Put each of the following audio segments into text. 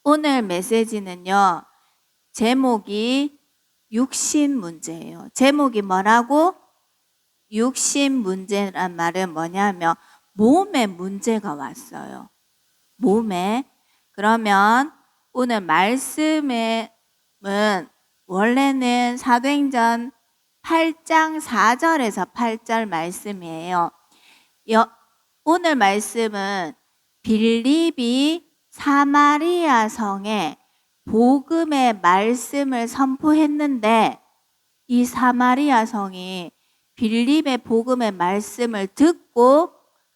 오늘 메시지는요, 제목이 육신 문제예요. 제목이 뭐라고? 육신 문제란 말은 뭐냐면 몸에 문제가 왔어요. 몸에. 그러면 오늘 말씀은 원래는 사도행전 8장 4절에서 8절 말씀이에요. 오늘 말씀은 빌립이 사마리아 성에 복음의 말씀을 선포했는데 이 사마리아 성이 빌립의 복음의 말씀을 듣고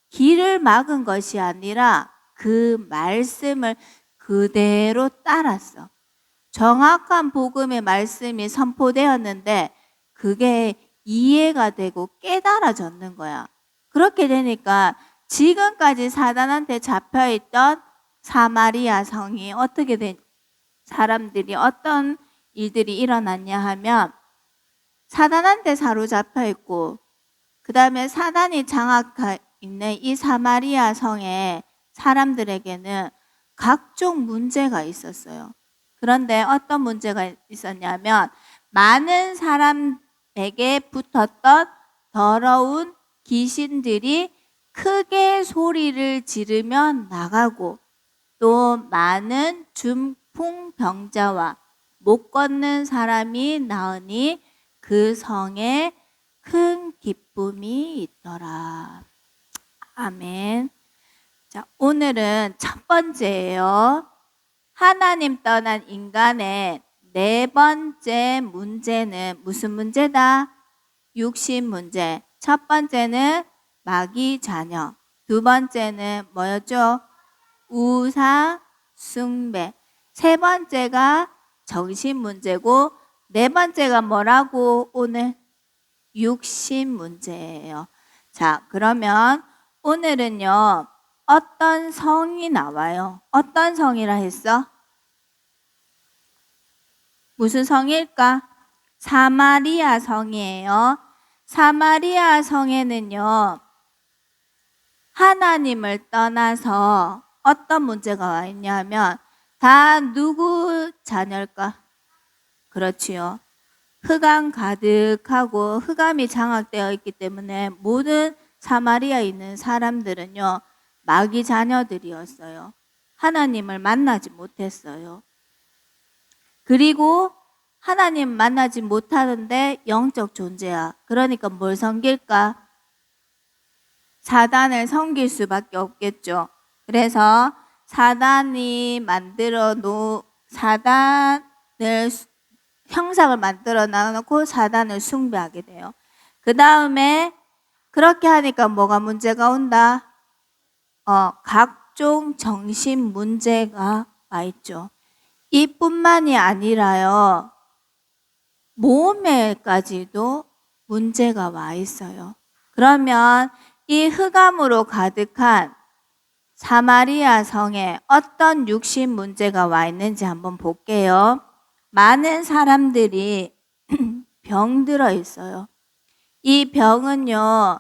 길을 막은 것이 아니라 그 말씀을 그대로 따랐어. 정확한 복음의 말씀이 선포되었는데 그게 이해가 되고 깨달아졌는 거야. 그렇게 되니까 지금까지 사단한테 잡혀있던 사마리아 성이 어떻게 된 사람들이 어떤 일들이 일어났냐 하면 사단한테 사로잡혀 있고 그 다음에 사단이 장악해 있는 이 사마리아 성의 사람들에게는 각종 문제가 있었어요. 그런데 어떤 문제가 있었냐면 많은 사람에게 붙었던 더러운 귀신들이 크게 소리를 지르며 나가고 또 많은 중풍병자와 못 걷는 사람이 나으니 그 성에 큰 기쁨이 있더라. 아멘. 자, 오늘은 첫 번째예요. 하나님 떠난 인간의 네 번째 문제는 무슨 문제다? 육신 문제. 첫 번째는 마귀 자녀. 두 번째는 뭐였죠? 우상 숭배. 세 번째가 정신 문제고 네 번째가 뭐라고? 오늘 육신 문제예요. 자, 그러면 오늘은요, 어떤 성이 나와요? 어떤 성이라 했어? 무슨 성일까? 사마리아 성이에요. 사마리아 성에는요, 하나님을 떠나서 어떤 문제가 와 있냐면 다 누구 자녀일까? 그렇지요. 흑암 가득하고 흑암이 장악되어 있기 때문에 모든 사마리아에 있는 사람들은요, 마귀 자녀들이었어요. 하나님을 만나지 못했어요. 그리고 하나님 만나지 못하는데 영적 존재야. 그러니까 뭘 섬길까? 사단을 섬길 수밖에 없겠죠. 그래서 사단이 사단을 형상을 만들어 놔놓고 사단을 숭배하게 돼요. 그 다음에 그렇게 하니까 뭐가 문제가 온다? 각종 정신 문제가 와 있죠. 이뿐만이 아니라요, 몸에까지도 문제가 와 있어요. 그러면 이 흑암으로 가득한 사마리아 성에 어떤 육신 문제가 와 있는지 한번 볼게요. 많은 사람들이 병들어 있어요. 이 병은요,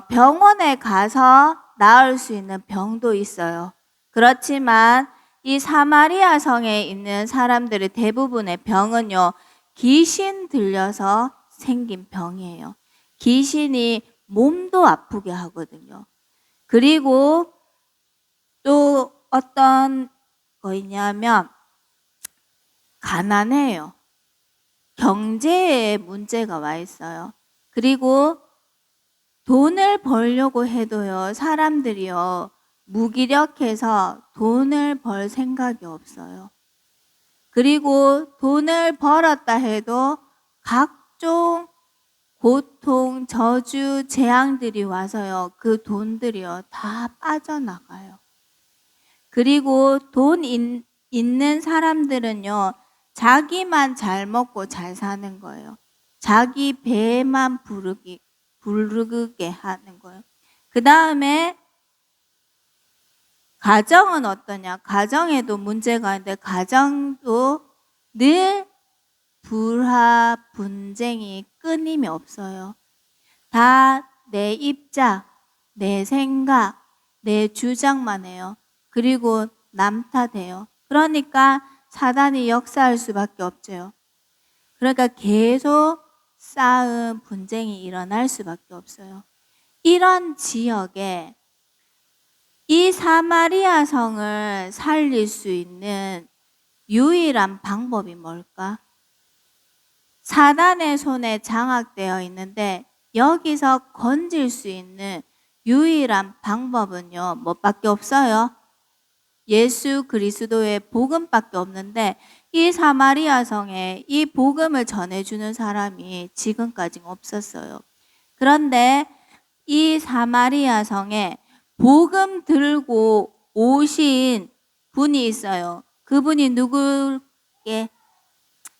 병원에 가서 나을 수 있는 병도 있어요. 그렇지만 이 사마리아 성에 있는 사람들의 대부분의 병은요, 귀신 들려서 생긴 병이에요. 귀신이 몸도 아프게 하거든요. 그리고 또 어떤 거 있냐면 가난해요. 경제에 문제가 와 있어요. 그리고 돈을 벌려고 해도요, 사람들이요, 무기력해서 돈을 벌 생각이 없어요. 그리고 돈을 벌었다 해도 각종 고통, 저주, 재앙들이 와서요, 그 돈들이요, 다 빠져나가요. 그리고 돈 있는 사람들은요, 자기만 잘 먹고 잘 사는 거예요. 자기 배만 부르게 하는 거예요. 그 다음에 가정은 어떠냐? 가정에도 문제가 있는데 가정도 늘 불화, 분쟁이 끊임이 없어요. 다 내 입장, 내 생각, 내 주장만 해요. 그리고 남 탓해요. 그러니까 사단이 역사할 수밖에 없죠. 그러니까 계속 싸움, 분쟁이 일어날 수밖에 없어요. 이런 지역에 이 사마리아 성을 살릴 수 있는 유일한 방법이 뭘까? 사단의 손에 장악되어 있는데 여기서 건질 수 있는 유일한 방법은요, 뭐밖에 없어요? 예수 그리스도의 복음밖에 없는데 이 사마리아 성에 이 복음을 전해주는 사람이 지금까지 없었어요. 그런데 이 사마리아 성에 복음 들고 오신 분이 있어요. 그분이 누구게?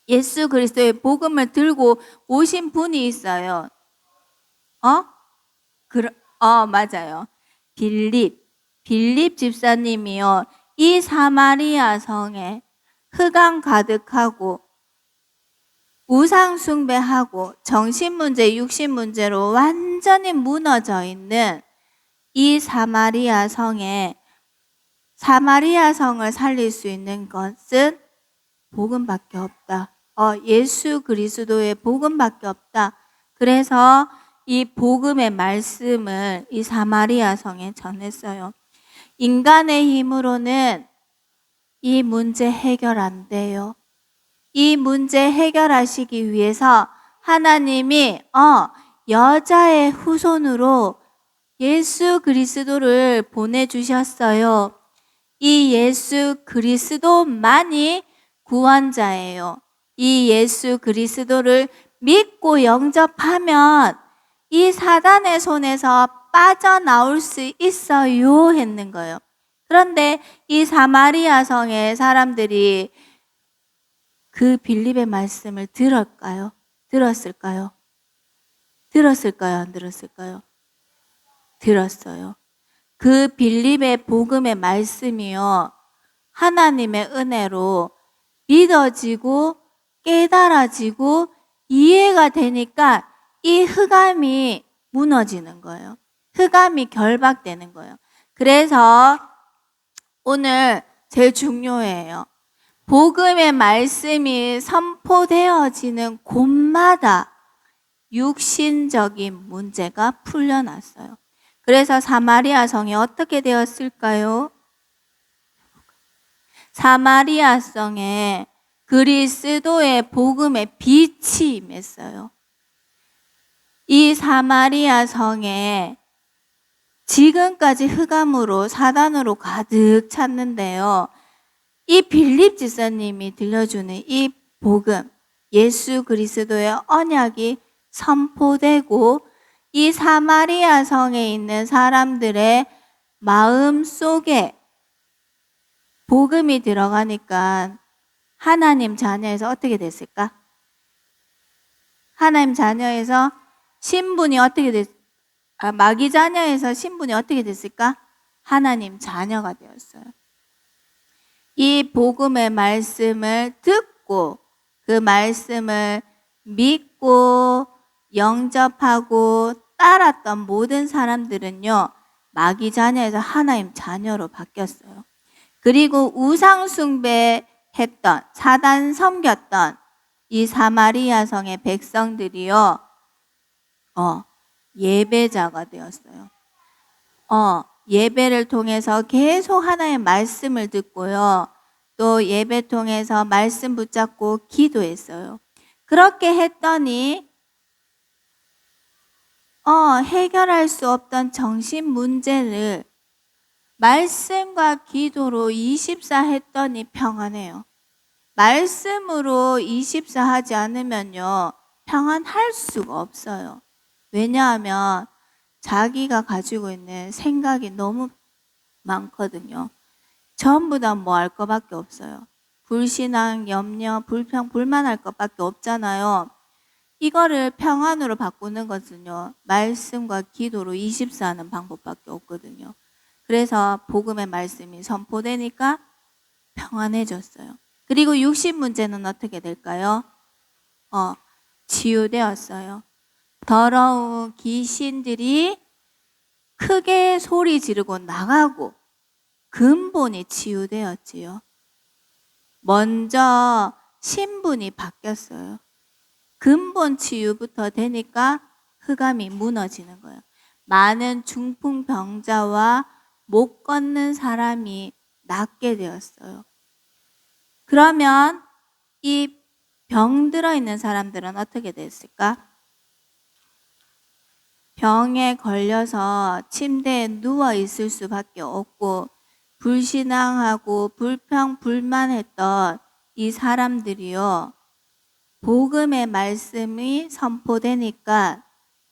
예수 그리스도의 복음을 들고 오신 분이 있어요. 맞아요. 빌립 집사님이요. 이 사마리아 성에 흑암 가득하고 우상 숭배하고 정신 문제, 육신 문제로 완전히 무너져 있는 이 사마리아 성에 사마리아 성을 살릴 수 있는 것은 복음밖에 없다. 예수 그리스도의 복음밖에 없다. 그래서 이 복음의 말씀을 이 사마리아 성에 전했어요. 인간의 힘으로는 이 문제 해결 안 돼요. 이 문제 해결하시기 위해서 하나님이 여자의 후손으로 예수 그리스도를 보내주셨어요. 이 예수 그리스도만이 구원자예요. 이 예수 그리스도를 믿고 영접하면 이 사단의 손에서 빠져나올 수 있어요 했는 거예요. 그런데 이 사마리아 성의 사람들이 그 빌립의 말씀을 들었을까요? 안 들었을까요? 들었어요. 그 빌립의 복음의 말씀이요, 하나님의 은혜로 믿어지고 깨달아지고 이해가 되니까 이 흑암이 무너지는 거예요. 흑암이 결박되는 거예요. 그래서 오늘 제일 중요해요. 복음의 말씀이 선포되어지는 곳마다 육신적인 문제가 풀려났어요. 그래서 사마리아 성이 어떻게 되었을까요? 사마리아 성에 그리스도의 복음의 빛이 임했어요. 이 사마리아 성에 지금까지 흑암으로 사단으로 가득 찼는데요. 이 빌립 지사님이 들려주는 이 복음, 예수 그리스도의 언약이 선포되고 이 사마리아 성에 있는 사람들의 마음 속에 복음이 들어가니까 하나님 자녀에서 어떻게 됐을까? 하나님 자녀에서 신분이 어떻게 마귀 자녀에서 신분이 어떻게 됐을까? 하나님 자녀가 되었어요. 이 복음의 말씀을 듣고 그 말씀을 믿고 영접하고 따랐던 모든 사람들은요, 마귀 자녀에서 하나님 자녀로 바뀌었어요. 그리고 우상 숭배했던, 사단 섬겼던 이 사마리아 성의 백성들이요, 예배자가 되었어요. 예배를 통해서 계속 하나님의 말씀을 듣고요, 또 예배 통해서 말씀 붙잡고 기도했어요. 그렇게 했더니 해결할 수 없던 정신 문제를 말씀과 기도로 24 했더니 평안해요. 말씀으로 24 하지 않으면요, 평안할 수가 없어요. 왜냐하면 자기가 가지고 있는 생각이 너무 많거든요. 전부 다 뭐 할 것밖에 없어요. 불신앙, 염려, 불평, 불만할 것밖에 없잖아요. 이거를 평안으로 바꾸는 것은요, 말씀과 기도로 24 하는 방법밖에 없거든요. 그래서 복음의 말씀이 선포되니까 평안해졌어요. 그리고 육신 문제는 어떻게 될까요? 치유되었어요. 더러운 귀신들이 크게 소리 지르고 나가고 근본이 치유되었지요. 먼저 신분이 바뀌었어요. 근본 치유부터 되니까 흑암이 무너지는 거예요. 많은 중풍병자와 못 걷는 사람이 낫게 되었어요. 그러면 이 병 들어있는 사람들은 어떻게 됐을까? 병에 걸려서 침대에 누워 있을 수밖에 없고 불신앙하고 불평불만했던 이 사람들이요. 복음의 말씀이 선포되니까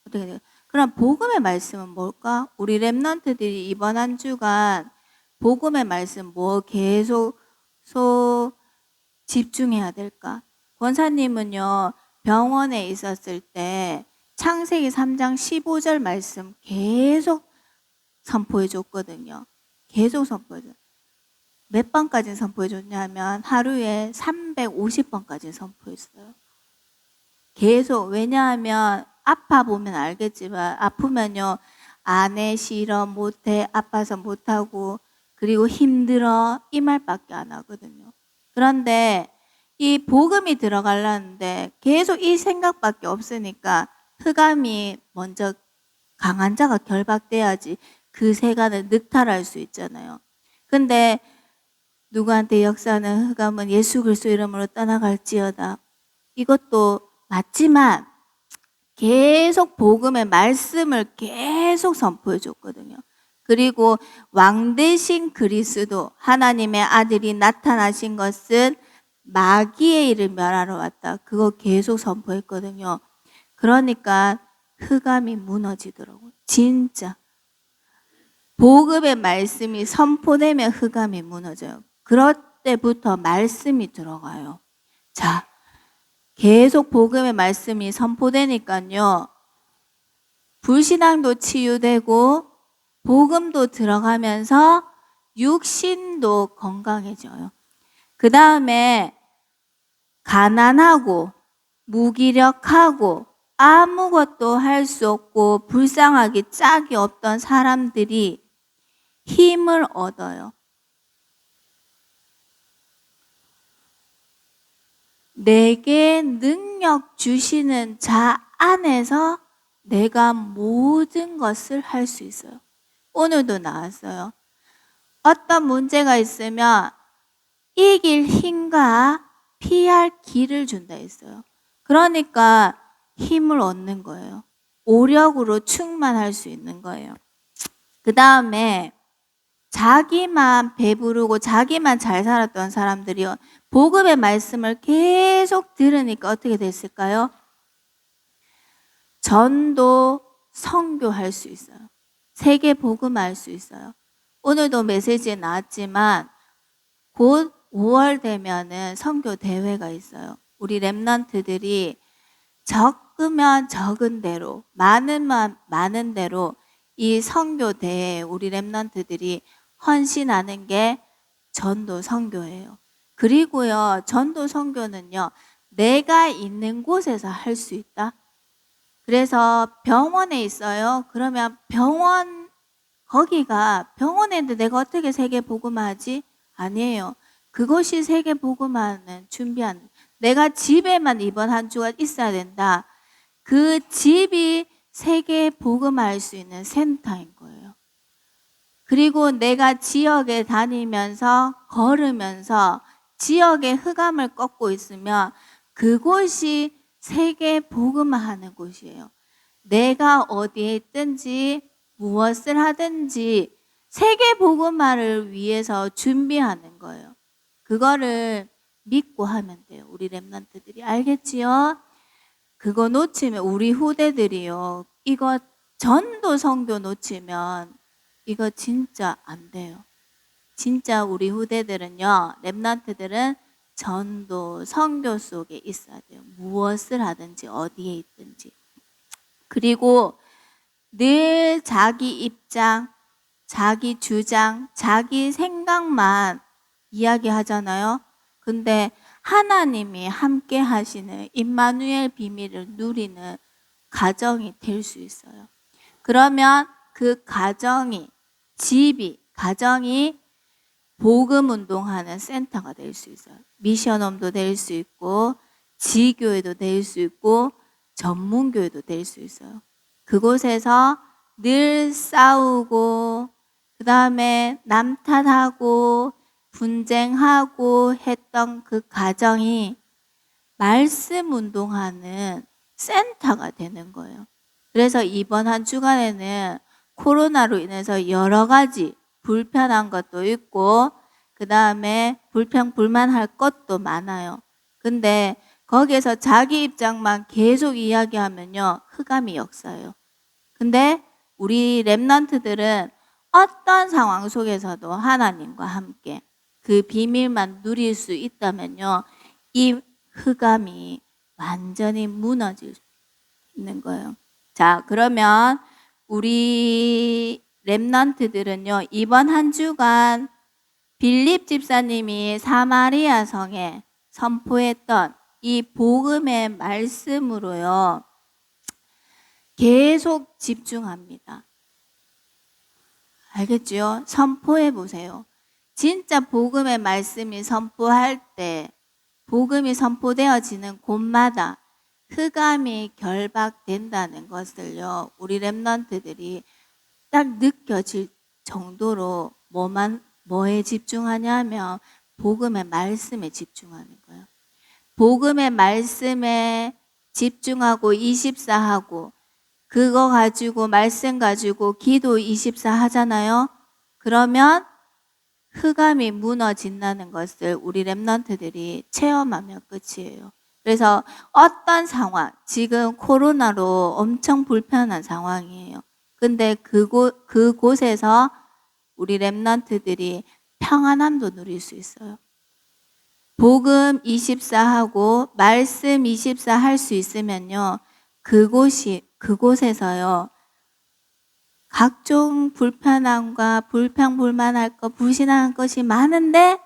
어떻게 돼요? 그럼 복음의 말씀은 뭘까? 우리 랩런트들이 이번 한 주간 복음의 말씀 뭐 계속 집중해야 될까? 권사님은요, 병원에 있었을 때 창세기 3장 15절 말씀 계속 선포해 줬거든요. 계속 선포해 줬어요. 몇 번까지 선포해 줬냐면 하루에 350번까지 선포했어요. 계속. 왜냐하면 아파 보면 알겠지만 아프면요, 안 해, 싫어, 못해, 아파서 못하고 그리고 힘들어 이 말밖에 안 하거든요. 그런데 이 복음이 들어가려는데 계속 이 생각밖에 없으니까 흑암이 먼저 강한 자가 결박돼야지 그 세간을 늑탈할 수 있잖아요. 근데 누구한테 역사는 흑암은 예수 그리스도 이름으로 떠나갈지어다. 이것도 맞지만 계속 복음의 말씀을 계속 선포해 줬거든요. 그리고 왕 대신 그리스도 하나님의 아들이 나타나신 것은 마귀의 일을 멸하러 왔다. 그거 계속 선포했거든요. 그러니까 흑암이 무너지더라고요. 진짜. 복음의 말씀이 선포되면 흑암이 무너져요. 그럴 때부터 말씀이 들어가요. 자, 계속 복음의 말씀이 선포되니까요. 불신앙도 치유되고 복음도 들어가면서 육신도 건강해져요. 그 다음에 가난하고 무기력하고 아무것도 할 수 없고 불쌍하기 짝이 없던 사람들이 힘을 얻어요. 내게 능력 주시는 자 안에서 내가 모든 것을 할 수 있어요. 오늘도 나왔어요. 어떤 문제가 있으면 이길 힘과 피할 길을 준다 했어요. 그러니까 힘을 얻는 거예요. 오력으로 충만할 수 있는 거예요. 그 다음에 자기만 배부르고 자기만 잘 살았던 사람들이요. 복음의 말씀을 계속 들으니까 어떻게 됐을까요? 전도 선교할 수 있어요. 세계 복음할 수 있어요. 오늘도 메시지에 나왔지만 곧 5월 되면은 선교 대회가 있어요. 우리 랩런트들이 적으면 적은 대로 많으면 많은 대로 이 선교 대회에 우리 랩런트들이 헌신하는 게 전도 선교예요. 그리고요, 전도 선교는요, 내가 있는 곳에서 할 수 있다. 그래서 병원에 있어요. 그러면 거기가 병원인데 내가 어떻게 세계 복음하지? 아니에요. 그것이 세계 복음하는 준비한, 내가 집에만 이번 한 주가 있어야 된다. 그 집이 세계 복음할 수 있는 센터인 거예요. 그리고 내가 지역에 다니면서 걸으면서 지역의 흑암을 꺾고 있으면 그곳이 세계 복음화하는 곳이에요. 내가 어디에 있든지 무엇을 하든지 세계 복음화를 위해서 준비하는 거예요. 그거를 믿고 하면 돼요. 우리 랩런트들이. 알겠지요? 그거 놓치면 우리 후대들이요. 이거 전도 선교 놓치면 이거 진짜 안 돼요. 진짜 우리 후대들은요, 랩런트들은 전도 선교 속에 있어야 돼요. 무엇을 하든지 어디에 있든지. 그리고 늘 자기 입장, 자기 주장, 자기 생각만 이야기하잖아요. 근데 하나님이 함께 하시는 임마누엘 비밀을 누리는 가정이 될 수 있어요. 그러면 그 가정이, 가정이 복음 운동하는 센터가 될 수 있어요. 미션홈도 될 수 있고 지교회도 될 수 있고 전문교회도 될 수 있어요. 그곳에서 늘 싸우고 그 다음에 남 탓하고 분쟁하고 했던 그 가정이 말씀 운동하는 센터가 되는 거예요. 그래서 이번 한 주간에는 코로나로 인해서 여러 가지 불편한 것도 있고 그 다음에 불평불만할 것도 많아요. 근데 거기에서 자기 입장만 계속 이야기하면요, 흑암이 역사예요. 근데 우리 렘넌트들은 어떤 상황 속에서도 하나님과 함께 그 비밀만 누릴 수 있다면요, 이 흑암이 완전히 무너질 수 있는 거예요. 자, 그러면 우리 렘넌트들은요, 이번 한 주간 빌립 집사님이 사마리아 성에 선포했던 이 복음의 말씀으로요, 계속 집중합니다. 알겠죠? 선포해 보세요. 진짜 복음의 말씀이 선포할 때, 복음이 선포되어지는 곳마다 흑암이 결박된다는 것을요, 우리 렘넌트들이 딱 느껴질 정도로 뭐에 집중하냐면 복음의 말씀에 집중하는 거예요. 복음의 말씀에 집중하고 24하고 그거 가지고 말씀 가지고 기도 24 하잖아요. 그러면 흑암이 무너진다는 것을 우리 렘넌트들이 체험하면 끝이에요. 그래서 어떤 상황, 지금 코로나로 엄청 불편한 상황이에요. 근데 그곳에서 우리 렘넌트들이 평안함도 누릴 수 있어요. 복음 24하고 말씀 24 할 수 있으면요, 그곳에서요, 각종 불편함과 불평불만할 것, 불신한 것이 많은데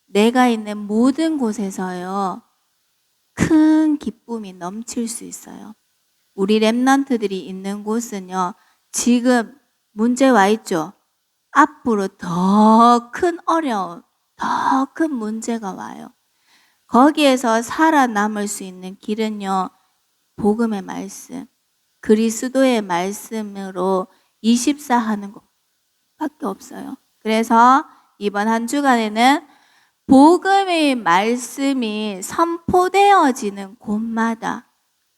내가 있는 모든 곳에서요, 큰 기쁨이 넘칠 수 있어요. 우리 렘넌트들이 있는 곳은요, 지금 문제 와 있죠? 앞으로 더 큰 어려움, 더 큰 문제가 와요. 거기에서 살아남을 수 있는 길은요, 복음의 말씀, 그리스도의 말씀으로 24 하는 것밖에 없어요. 그래서 이번 한 주간에는 복음의 말씀이 선포되어지는 곳마다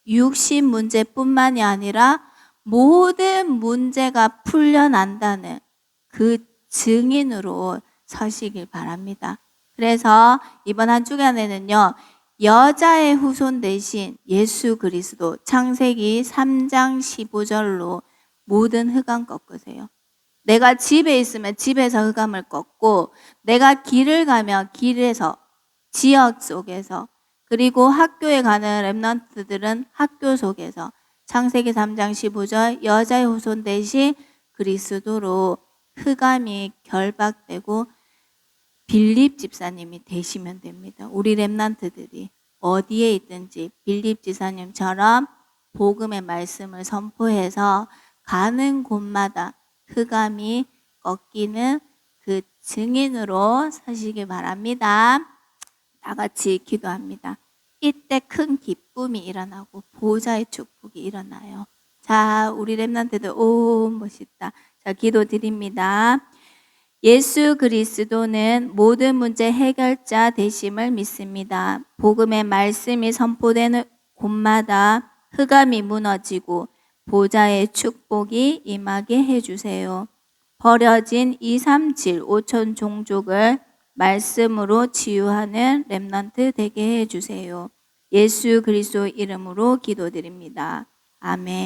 육신 문제뿐만이 아니라 모든 문제가 풀려난다는 그 증인으로 서시길 바랍니다. 그래서 이번 한 주간에는요, 여자의 후손 대신 예수 그리스도, 창세기 3장 15절로 모든 흑암 꺾으세요. 내가 집에 있으면 집에서 흑암을 꺾고, 내가 길을 가면 길에서, 지역 속에서, 그리고 학교에 가는 렘넌트들은 학교 속에서 창세기 3장 15절 여자의 후손 대신 그리스도로 흑암이 결박되고 빌립 집사님이 되시면 됩니다. 우리 렘넌트들이 어디에 있든지 빌립 집사님처럼 복음의 말씀을 선포해서 가는 곳마다 흑암이 꺾이는 그 증인으로 서시기 바랍니다. 다 같이 기도합니다. 이때 큰 기쁨이 일어나고 보좌의 축복이 일어나요. 자, 우리 렘넌트들, 오, 멋있다. 자, 기도 드립니다. 예수 그리스도는 모든 문제 해결자 되심을 믿습니다. 복음의 말씀이 선포되는 곳마다 흑암이 무너지고 보좌의 축복이 임하게 해주세요. 버려진 237 5천 종족을 말씀으로 치유하는 렘넌트 되게 해주세요. 예수 그리스도 이름으로 기도드립니다. 아멘.